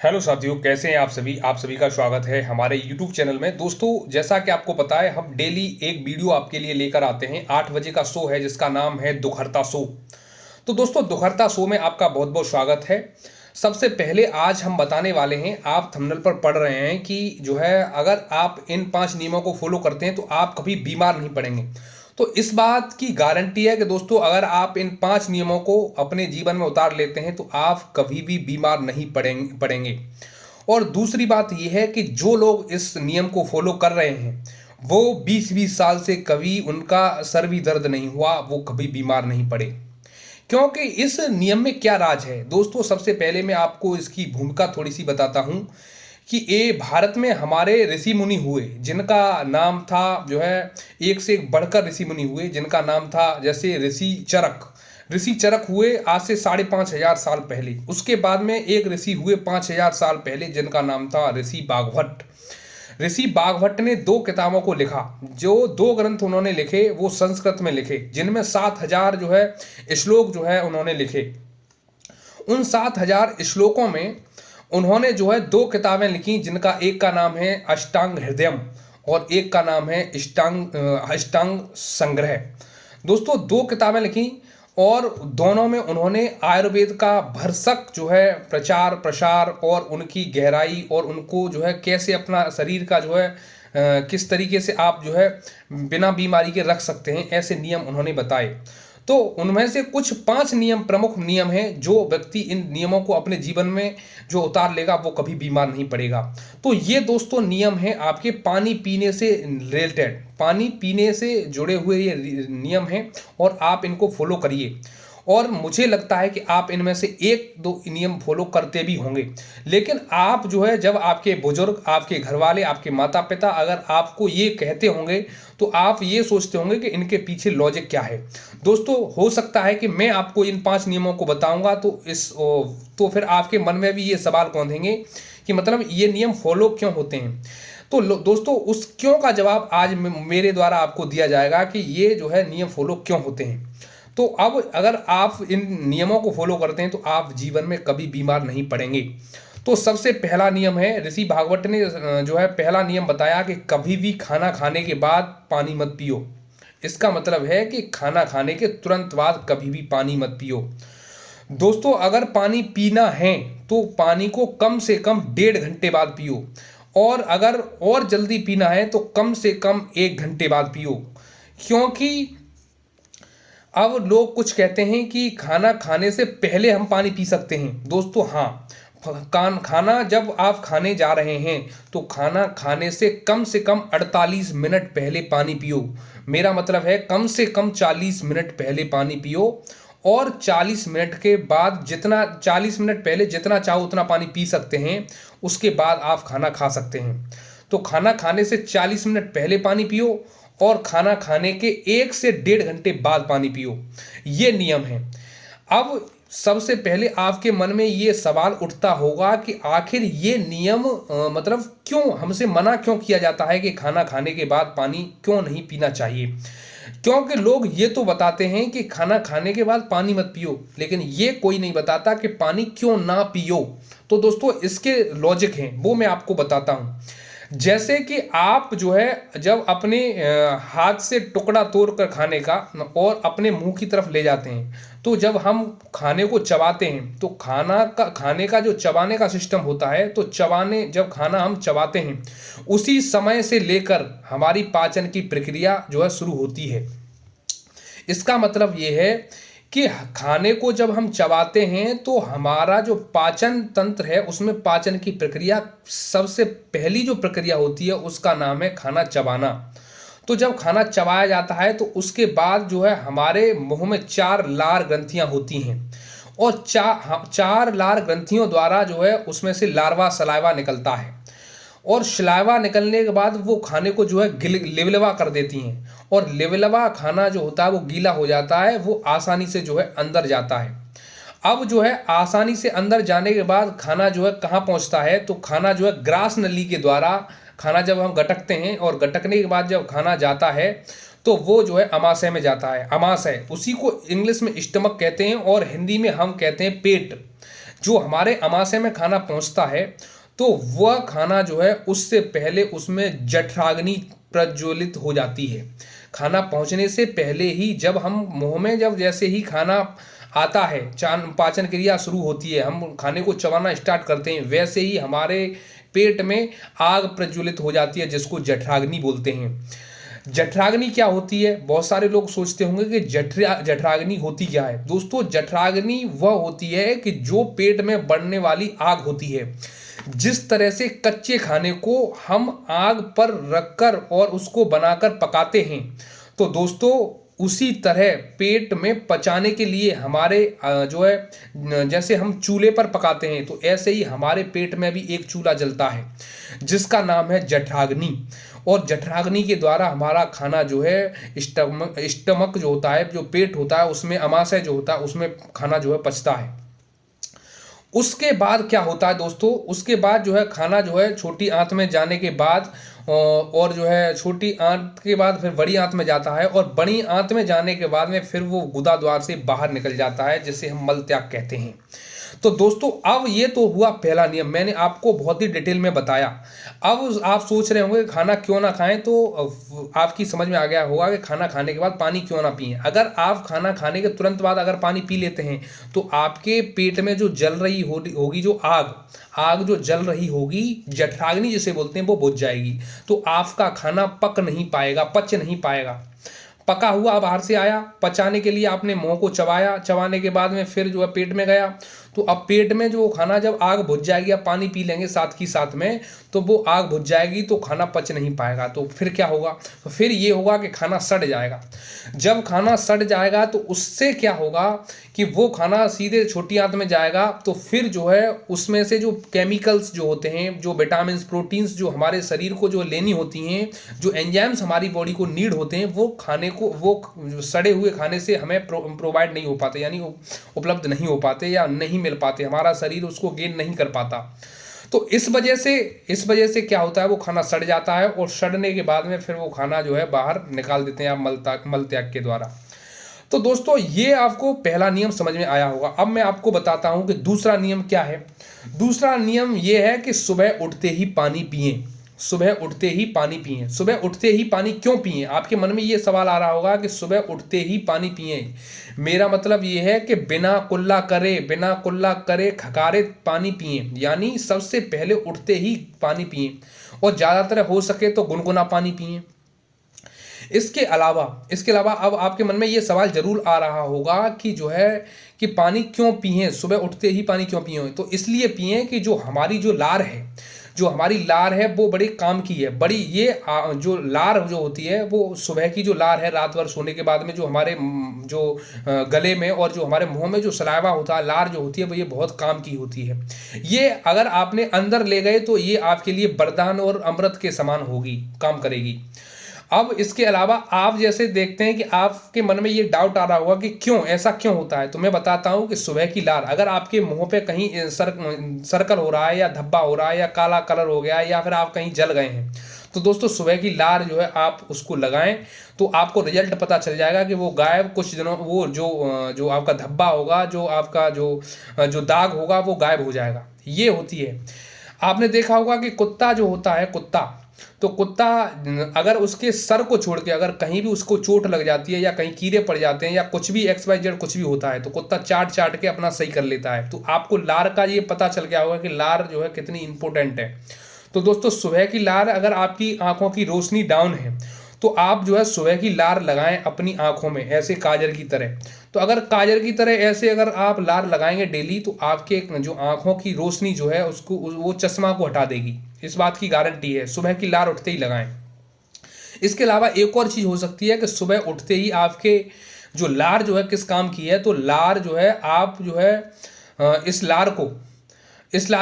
Hello साथियों, कैसे हैं आप सभी का स्वागत है हमारे YouTube चैनल में। दोस्तों, जैसा कि आपको पता है, हम डेली एक वीडियो आपके लिए लेकर आते हैं। 8 बजे का शो है जिसका नाम है दुखहर्ता शो। तो दोस्तों, दुखहर्ता शो में आपका बहुत बहुत स्वागत है। सबसे पहले आज हम बताने वाले हैं, आप थंबनेल पर पढ़ रहे हैं कि जो है, अगर आप इन 5 नियमों को फॉलो करते हैं तो आप कभी बीमार नहीं पड़ेंगे। तो इस बात की गारंटी है कि दोस्तों, अगर आप इन 5 नियमों को अपने जीवन में उतार लेते हैं तो आप कभी भी बीमार नहीं पड़ेंगे। और दूसरी बात यह है कि जो लोग इस नियम को फॉलो कर रहे हैं वो 20-20 साल से कभी उनका सर भी दर्द नहीं हुआ, वो कभी बीमार नहीं पड़े। क्योंकि इस नियम में क्या राज है दोस्तों, सबसे पहले मैं आपको इसकी भूमिका थोड़ी सी बताता हूं कि ये भारत में हमारे ऋषि मुनि हुए जिनका नाम था जो है, एक से एक बढ़कर ऋषि मुनि हुए जिनका नाम था, जैसे ऋषि चरक हुए आज से 5,500 साल पहले। उसके बाद में एक ऋषि हुए 5,000 साल पहले जिनका नाम था ऋषि बाघभट्ट ने 2 किताबों को लिखा। जो 2 ग्रंथ उन्होंने लिखे वो संस्कृत में लिखे, जिनमें 7,000 जो है श्लोक जो है उन्होंने लिखे। उन 7,000 श्लोकों में उन्होंने जो है 2 किताबें लिखी, जिनका एक का नाम है अष्टांग हृदयम और एक का नाम है अष्टांग संग्रह। दोस्तों, 2 किताबें लिखी और दोनों में उन्होंने आयुर्वेद का भरसक जो है प्रचार प्रसार और उनकी गहराई और उनको जो है कैसे अपना शरीर का जो है किस तरीके से आप जो है बिना बीमारी के रख सकते हैं, ऐसे नियम उन्होंने बताए। तो उनमें से कुछ 5 नियम, प्रमुख नियम हैं, जो व्यक्ति इन नियमों को अपने जीवन में जो उतार लेगा वो कभी बीमार नहीं पड़ेगा। तो ये दोस्तों नियम है आपके पानी पीने से रिलेटेड, पानी पीने से जुड़े हुए ये नियम हैं और आप इनको फॉलो करिए। और मुझे लगता है कि आप इनमें से 1-2 नियम फॉलो करते भी होंगे। लेकिन आप जो है, जब आपके बुजुर्ग, आपके घर वाले, आपके माता पिता अगर आपको ये कहते होंगे तो आप ये सोचते होंगे कि इनके पीछे लॉजिक क्या है। दोस्तों, हो सकता है कि मैं आपको इन 5 नियमों को बताऊंगा तो फिर आपके मन में भी ये सवाल कौंधेंगे कि मतलब ये नियम फॉलो क्यों होते हैं। तो दोस्तों, उस क्यों का जवाब आज मेरे द्वारा आपको दिया जाएगा कि ये जो है नियम फॉलो क्यों होते हैं। तो अब अगर आप इन नियमों को फॉलो करते हैं तो आप जीवन में कभी बीमार नहीं पड़ेंगे। तो सबसे पहला नियम है, ऋषि भागवत ने जो है पहला नियम बताया कि कभी भी खाना खाने के बाद पानी मत पियो। इसका मतलब है कि खाना खाने के तुरंत बाद कभी भी पानी मत पियो। दोस्तों, अगर पानी पीना है तो पानी को कम से कम 1.5 घंटे बाद पियो, और अगर और जल्दी पीना है तो कम से कम 1 घंटे बाद पियो। क्योंकि अब लोग कुछ कहते हैं कि खाना खाने से पहले हम पानी पी सकते हैं। दोस्तों, हाँ, खाना जब आप खाने जा रहे हैं तो खाना खाने से कम 48 मिनट पहले पानी पियो। मेरा मतलब है कम से कम 40 मिनट पहले पानी पियो, और 40 मिनट के बाद 40 मिनट पहले जितना चाहो उतना पानी पी सकते हैं। उसके बाद आप खाना खा सकते हैं। तो खाना खाने से 40 मिनट पहले पानी पियो और खाना खाने के 1 से 1.5 घंटे बाद पानी पियो। ये नियम है। अब सबसे पहले आपके मन में ये सवाल उठता होगा कि आखिर ये नियम मतलब क्यों हमसे मना क्यों किया जाता है कि खाना खाने के बाद पानी क्यों नहीं पीना चाहिए। क्योंकि लोग ये तो बताते हैं कि खाना खाने के बाद पानी मत पियो, लेकिन ये कोई नहीं बताता कि पानी क्यों ना पियो। तो दोस्तों, इसके लॉजिक हैं, वो मैं आपको बताता हूँ। जैसे कि आप जो है जब अपने हाथ से टुकड़ा तोड़ कर खाने का और अपने मुंह की तरफ ले जाते हैं, तो जब हम खाने को चबाते हैं तो खाने का जो चबाने का सिस्टम होता है, तो जब खाना हम चबाते हैं उसी समय से लेकर हमारी पाचन की प्रक्रिया जो है शुरू होती है। इसका मतलब ये है कि खाने को जब हम चबाते हैं तो हमारा जो पाचन तंत्र है उसमें पाचन की प्रक्रिया, सबसे पहली जो प्रक्रिया होती है उसका नाम है खाना चबाना। तो जब खाना चबाया जाता है तो उसके बाद जो है हमारे मुंह में 4 लार ग्रंथियां होती हैं, और 4 लार ग्रंथियों द्वारा जो है उसमें से लार्वा सलाइवा निकलता है, और सलाइवा निकलने के बाद वो खाने को जो है लिबलिबा कर देती हैं, और लिबलिबा खाना जो होता है वो गीला हो जाता है, वो आसानी से जो है अंदर जाता है। अब जो है आसानी से अंदर जाने के बाद खाना जो है कहाँ पहुँचता है, तो खाना जो है ग्रास नली के द्वारा, खाना जब हम गटकते हैं और गटकने के बाद जब खाना जाता है तो वो जो है अमाशय में जाता है। अमाशय, उसी को इंग्लिश में स्टमक कहते हैं और हिंदी में हम कहते हैं पेट। जो हमारे आमाशय में खाना पहुंचता है तो वह खाना जो है उससे पहले उसमें जठराग्नि प्रज्वलित हो जाती है। खाना पहुंचने से पहले ही जब हम मुंह में जब जैसे ही खाना आता है, पाचन क्रिया शुरू होती है, हम खाने को चबाना स्टार्ट करते हैं, वैसे ही हमारे पेट में आग प्रज्वलित हो जाती है, जिसको जठराग्नि बोलते हैं। जठराग्नि क्या होती है? बहुत सारे लोग सोचते होंगे कि जठराग्नि होती क्या है। दोस्तों, जठराग्नि वह होती है कि जो पेट में बढ़ने वाली आग होती है। जिस तरह से कच्चे खाने को हम आग पर रखकर और उसको बनाकर पकाते हैं, तो दोस्तों उसी तरह पेट में पचाने के लिए हमारे जो है जैसे हम चूल्हे पर पकाते हैं, तो ऐसे ही हमारे पेट में भी एक चूल्हा जलता है जिसका नाम है जठराग्नि। और जठराग्नि के द्वारा हमारा खाना जो है स्टमक जो होता है, जो पेट होता है, उसमें अमाशय जो होता है उसमें खाना जो है पचता है। उसके बाद क्या होता है दोस्तों? उसके बाद जो है खाना जो है छोटी आंत में जाने के बाद और जो है छोटी आंत के बाद फिर बड़ी आंत में जाता है, और बड़ी आंत में जाने के बाद में फिर वो गुदा द्वार से बाहर निकल जाता है, जिसे हम मल त्याग कहते हैं। तो दोस्तों, अब ये तो हुआ पहला नियम, मैंने आपको बहुत ही डिटेल में बताया। अब आप सोच रहे होंगे खाना क्यों ना खाएं, तो आपकी समझ में आ गया होगा कि खाना खाने के बाद पानी क्यों ना पिएं। अगर आप खाना खाने के तुरंत बाद अगर पानी पी लेते हैं तो आपके पेट में जो जल रही होगी जो आग जो जल रही होगी, जठराग्नि जिसे बोलते हैं, वो बुझ जाएगी। तो आपका खाना पक नहीं पाएगा, पच नहीं पाएगा। पका हुआ बाहर से आया, पचाने के लिए आपने मुंह को चबाया, चबाने के बाद में फिर जो है पेट में गया, तो अब पेट में जो खाना जब आग बुझ जाएगी, आप पानी पी लेंगे साथ ही साथ में, तो वो आग बुझ जाएगी तो खाना पच नहीं पाएगा। तो फिर क्या होगा? तो फिर ये होगा कि खाना सड़ जाएगा। जब खाना सड़ जाएगा तो उससे क्या होगा कि वो खाना सीधे छोटी आंत में जाएगा, तो फिर जो है उसमें से जो केमिकल्स जो होते हैं, जो विटामिन प्रोटीन्स जो हमारे शरीर को जो लेनी होती हैं, जो एंजाइम्स हमारी बॉडी को नीड होते हैं, वो खाने को वो सड़े हुए खाने से हमें प्रोवाइड नहीं हो पाते, यानी उपलब्ध नहीं हो पाते या नहीं मिल पाते, हमारा शरीर उसको गेन नहीं कर पाता। तो इस वजह से क्या होता है, वो खाना सड़ जाता है, और सड़ने के बाद में फिर वो खाना जो है बाहर निकाल देते हैं आप मल त्याग के द्वारा। तो दोस्तों, ये आपको पहला नियम समझ में आया होगा। अब मैं आपको बताता हूं कि दूसरा नियम क्या है। दूसरा नियम ये है कि सुबह उठते ही पानी पिएं। सुबह उठते ही पानी पिएं। सुबह उठते ही पानी क्यों पिएं? आपके मन में ये सवाल आ रहा होगा कि सुबह उठते ही पानी पिएं, मेरा मतलब ये है कि बिना कुल्ला करे खकारे पानी पिएं, यानी सबसे पहले उठते ही पानी पिएं, और ज़्यादातर हो सके तो गुनगुना पानी पिएं। इसके अलावा अब आपके मन में ये सवाल जरूर आ रहा होगा कि जो है कि पानी क्यों पिएं, सुबह उठते ही पानी क्यों पिएं? तो इसलिए पिएं कि जो हमारी लार है वो बड़े काम की है। बड़ी ये जो लार जो होती है, वो सुबह की जो लार है, रात भर सोने के बाद में जो हमारे जो गले में और जो हमारे मुंह में जो सलाइवा होता है, लार जो होती है, वो ये बहुत काम की होती है। ये अगर आपने अंदर ले गए तो ये आपके लिए वरदान और अमृत के समान होगी, काम करेगी। अब इसके अलावा आप जैसे देखते हैं कि आपके मन में ये डाउट आ रहा होगा कि क्यों ऐसा क्यों होता है, तो मैं बताता हूं कि सुबह की लार, अगर आपके मुंह पे कहीं सर्कल हो रहा है या धब्बा हो रहा है या काला कलर हो गया है या फिर आप कहीं जल गए हैं, तो दोस्तों सुबह की लार जो है आप उसको लगाएं, तो आपको रिजल्ट पता चल जाएगा कि वो गायब कुछ दिनों, वो जो आपका धब्बा होगा, जो आपका जो दाग होगा, वो गायब हो जाएगा। ये होती है। आपने देखा होगा कि कुत्ता जो होता है, कुत्ता अगर उसके सर को छोड़ के अगर कहीं भी उसको चोट लग जाती है या कहीं कीड़े पड़ जाते हैं या कुछ भी XYZ कुछ भी होता है, तो कुत्ता चाट के अपना सही कर लेता है। तो आपको लार का ये पता चल गया होगा कि लार जो है कितनी इंपॉर्टेंट है। तो दोस्तों, सुबह की लार, अगर आपकी आंखों की रोशनी डाउन है तो आप जो है सुबह की लार लगाएं अपनी आंखों में, ऐसे काजल की तरह। तो अगर काजल की तरह ऐसे अगर आप लार लगाएंगे डेली, तो आपके जो आंखों की रोशनी जो है उसको, वो चश्मा को हटा देगी। इस बात की गारंटी है। सुबह की लार उठते ही लगाएं। इसके अलावा एक और चीज़ हो सकती है कि सुबह उठते ही आपके जो लार जो है किस काम की है, तो लार जो है आप जो है इस लार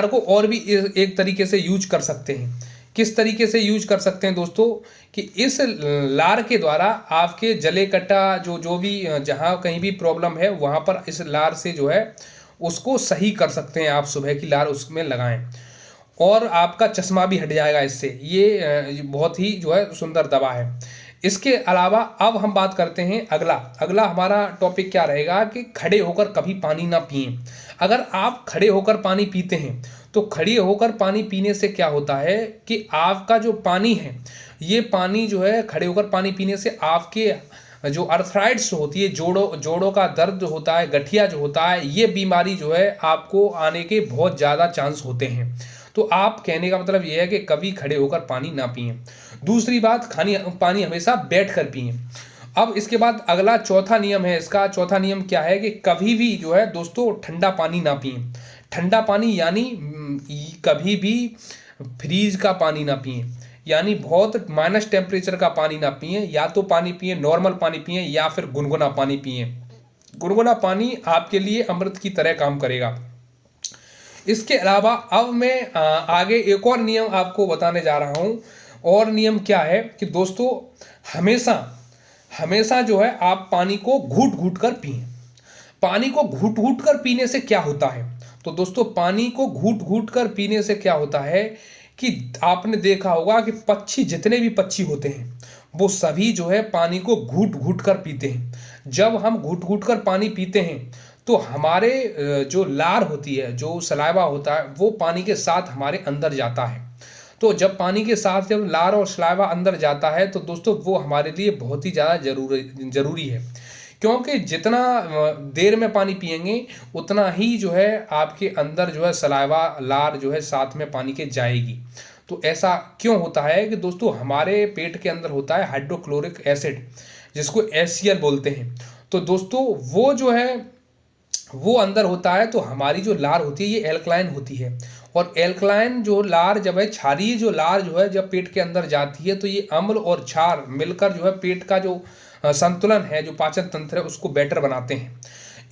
को और भी एक तरीके से यूज कर सकते हैं। किस तरीके से यूज कर सकते हैं दोस्तों, कि इस लार के द्वारा आपके जले कटा जो भी जहाँ कहीं भी प्रॉब्लम है, वहाँ पर इस लार से जो है उसको सही कर सकते हैं। आप सुबह की लार उसमें लगाएं और आपका चश्मा भी हट जाएगा इससे। ये बहुत ही जो है सुंदर दवा है। इसके अलावा अब हम बात करते हैं अगला अगला हमारा टॉपिक क्या रहेगा कि खड़े होकर कभी पानी ना पिएं। अगर आप खड़े होकर पानी पीते हैं तो खड़े होकर पानी पीने से क्या होता है कि आपका जो पानी है, ये पानी जो है खड़े होकर पानी पीने से आपके जो अर्थराइट्स होती है, जोड़ों जोड़ों का दर्द जो होता है, गठिया जो होता है, ये बीमारी जो है आपको आने के बहुत ज़्यादा चांस होते हैं। तो आप कहने का मतलब ये है कि कभी खड़े होकर पानी ना पिएं। दूसरी बात, पानी हमेशा बैठ कर पिएं। अब इसके बाद अगला चौथा नियम है, इसका चौथा नियम क्या है कि कभी भी जो है दोस्तों ठंडा पानी ना पिएं। ठंडा पानी यानी कभी भी फ्रीज का पानी ना पिएं, यानी बहुत माइनस टेम्परेचर का पानी ना पिएं। या तो पानी पिएं, नॉर्मल पानी पिएं, या फिर गुनगुना पानी पिएं। गुनगुना पानी आपके लिए अमृत की तरह काम करेगा। इसके अलावा अब मैं आगे एक और नियम आपको बताने जा रहा हूँ। और नियम क्या है कि दोस्तों हमेशा हमेशा जो है आप पानी को घूट घूट कर पिएं। पानी को घूट घूट कर पीने से क्या होता है, तो दोस्तों पानी को घूट घूट कर पीने से क्या होता है कि आपने देखा होगा कि पक्षी, जितने भी पक्षी होते हैं वो सभी जो है पानी को घूट घूट कर पीते हैं। जब हम घूट घूट कर पानी पीते हैं तो हमारे जो लार होती है, जो सलाइवा होता है, वो पानी के साथ हमारे अंदर जाता है। तो जब पानी के साथ जब लार और सलाइवा अंदर जाता है तो दोस्तों वो हमारे लिए बहुत ही ज़्यादा जरूरी है, क्योंकि जितना देर में पानी पिएंगे उतना ही जो है आपके अंदर जो है सलाइवा, लार जो है साथ में पानी के जाएगी। तो ऐसा क्यों होता है कि दोस्तों हमारे पेट के अंदर होता है हाइड्रोक्लोरिक एसिड, जिसको HCl बोलते हैं। तो दोस्तों वो जो है वो अंदर होता है, तो हमारी जो लार होती है ये एल्कलाइन होती है। और एल्कलाइन जो लार जब है, क्षारीय जो लार जो है जब पेट के अंदर जाती है तो ये अम्ल और क्षार मिलकर जो है पेट का जो संतुलन है, जो पाचन तंत्र है, उसको बेटर बनाते हैं।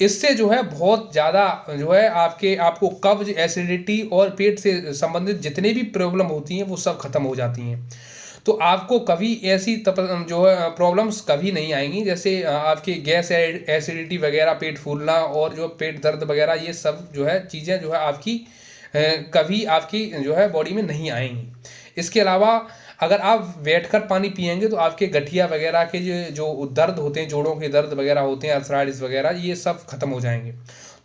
इससे जो है बहुत ज़्यादा जो है आपको कब्ज, एसिडिटी और पेट से संबंधित जितने भी प्रॉब्लम होती हैं वो सब खत्म हो जाती हैं। तो आपको कभी ऐसी जो है प्रॉब्लम्स कभी नहीं आएंगी, जैसे आपकी गैस, एसिडिटी वगैरह, पेट फूलना और जो पेट दर्द वगैरह, ये सब जो है चीज़ें जो है आपकी कभी आपकी जो है बॉडी में नहीं आएंगी। इसके अलावा अगर आप बैठकर पानी पिएंगे तो आपके गठिया वगैरह के जो दर्द होते हैं, जोड़ों के दर्द वगैरह होते हैं, अर्थराइटिस वगैरह, ये सब खत्म हो जाएंगे।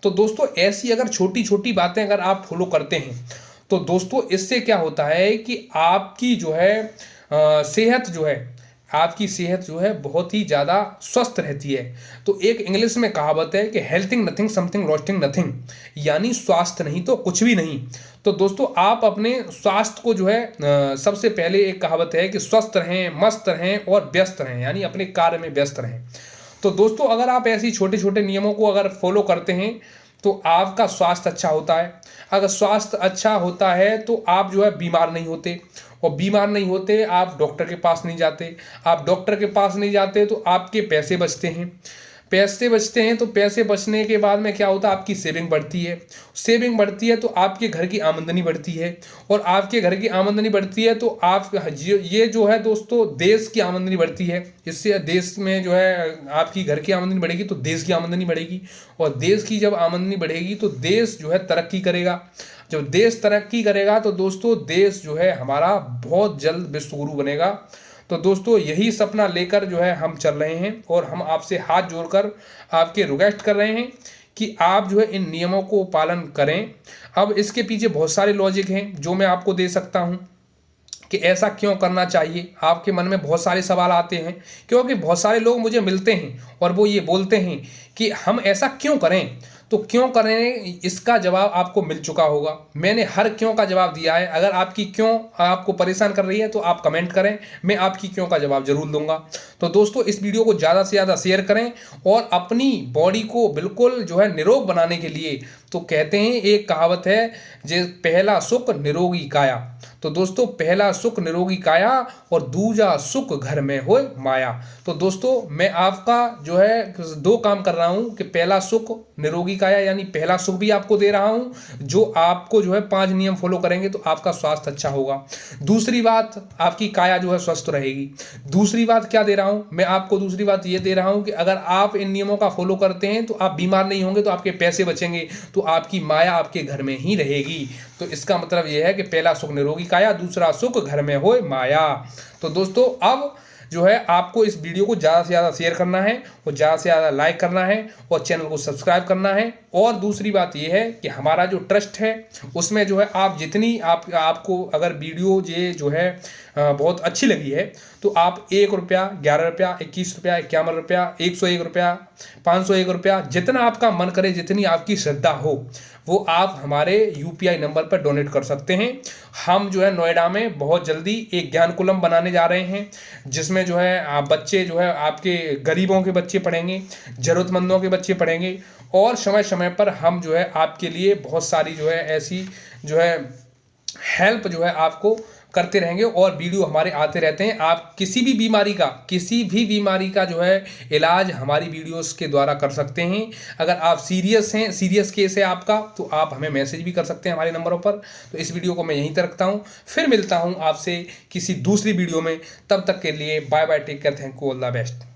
तो दोस्तों ऐसी अगर छोटी छोटी बातें अगर आप फॉलो करते हैं तो दोस्तों इससे क्या होता है कि आपकी जो है सेहत जो है, आपकी सेहत जो है बहुत ही ज़्यादा स्वस्थ रहती है। तो एक इंग्लिश में कहावत है कि हेल्थिंग नथिंग समथिंग लॉस्टिंग नथिंग, यानी स्वास्थ्य नहीं तो कुछ भी नहीं। तो दोस्तों आप अपने स्वास्थ्य को जो है सबसे पहले एक कहावत है कि स्वस्थ रहें, मस्त रहें और व्यस्त रहें, यानी अपने कार्य में व्यस्त रहें। तो दोस्तों अगर आप ऐसी छोटे छोटे नियमों को अगर फॉलो करते हैं तो आपका स्वास्थ्य अच्छा होता है। अगर स्वास्थ्य अच्छा होता है तो आप जो है बीमार नहीं होते, और बीमार नहीं होते आप डॉक्टर के पास नहीं जाते। आप डॉक्टर के पास नहीं जाते तो आपके पैसे बचते हैं। पैसे बचते हैं तो पैसे बचने के बाद में क्या होता है, आपकी सेविंग बढ़ती है। सेविंग बढ़ती है तो आपके घर की आमदनी बढ़ती है, और आपके घर की आमदनी बढ़ती है तो आप ये जो है दोस्तों देश की आमदनी बढ़ती है। इससे देश में जो है आपकी घर की आमदनी बढ़ेगी तो देश की आमदनी बढ़ेगी, और देश की जब आमदनी बढ़ेगी तो देश जो है तरक्की करेगा। जब देश तरक्की करेगा तो दोस्तों देश जो है हमारा बहुत जल्द विश्व गुरु बनेगा। तो दोस्तों यही सपना लेकर जो है हम चल रहे हैं, और हम आपसे हाथ जोड़कर आपके रिक्वेस्ट कर रहे हैं कि आप जो है इन नियमों को पालन करें। अब इसके पीछे बहुत सारे लॉजिक हैं जो मैं आपको दे सकता हूं कि ऐसा क्यों करना चाहिए। आपके मन में बहुत सारे सवाल आते हैं, क्योंकि बहुत सारे लोग मुझे मिलते हैं और वो ये बोलते हैं कि हम ऐसा क्यों करें। तो क्यों करें इसका जवाब आपको मिल चुका होगा। मैंने हर क्यों का जवाब दिया है। अगर आपकी क्यों आपको परेशान कर रही है तो आप कमेंट करें, मैं आपकी क्यों का जवाब जरूर दूंगा। तो दोस्तों इस वीडियो को ज़्यादा से ज़्यादा शेयर करें, और अपनी बॉडी को बिल्कुल जो है निरोग बनाने के लिए, तो कहते हैं एक कहावत है जे पहला सुख निरोगी काया। तो दोस्तों पहला सुख निरोगी काया और दूजा सुख घर में होए माया। तो दोस्तों मैं आपका जो है 2 काम कर रहा हूं कि पहला सुख निरोगी काया यानी पहला सुख भी आपको दे रहा हूं, जो आपको जो है 5 नियम फॉलो करेंगे तो आपका स्वास्थ्य अच्छा होगा। दूसरी बात, आपकी काया जो है स्वस्थ रहेगी। दूसरी बात क्या दे रहा हूं मैं आपको, दूसरी बात ये दे रहा हूं कि अगर आप इन नियमों का फॉलो करते हैं तो आप बीमार नहीं होंगे, तो आपके पैसे बचेंगे, तो आपकी माया आपके घर में ही रहेगी। तो इसका मतलब यह है कि पहला सुख निरोगी काया, दूसरा सुख घर में होए माया। तो दोस्तों अब जो है आपको इस वीडियो को ज़्यादा से ज़्यादा शेयर करना है और ज़्यादा से ज़्यादा लाइक करना है और चैनल को सब्सक्राइब करना है। और दूसरी बात ये है कि हमारा जो ट्रस्ट है उसमें जो है आप जितनी आपको अगर वीडियो ये जो है बहुत अच्छी लगी है तो आप 1 रुपया, 11 रुपया, 21 रुपया, 51 रुपया, 101 रुपया, 501 रुपया, जितना आपका मन करे, जितनी आपकी श्रद्धा हो, वो आप हमारे UPI नंबर पर डोनेट कर सकते हैं। हम जो है नोएडा में बहुत जल्दी एक ज्ञानकुलम बनाने जा रहे हैं, जिसमें जो है आप बच्चे जो है आपके गरीबों के बच्चे पढ़ेंगे, ज़रूरतमंदों के बच्चे पढ़ेंगे और समय समय पर हम जो है आपके लिए बहुत सारी जो है ऐसी जो है हेल्प जो है आपको करते रहेंगे और वीडियो हमारे आते रहते हैं। आप किसी भी बीमारी का जो है इलाज हमारी वीडियोस के द्वारा कर सकते हैं। अगर आप सीरियस केस है आपका, तो आप हमें मैसेज भी कर सकते हैं हमारे नंबरों पर। तो इस वीडियो को मैं यहीं तक रखता हूँ, फिर मिलता हूँ आपसे किसी दूसरी वीडियो में। तब तक के लिए bye bye, take care, thank you, all the best.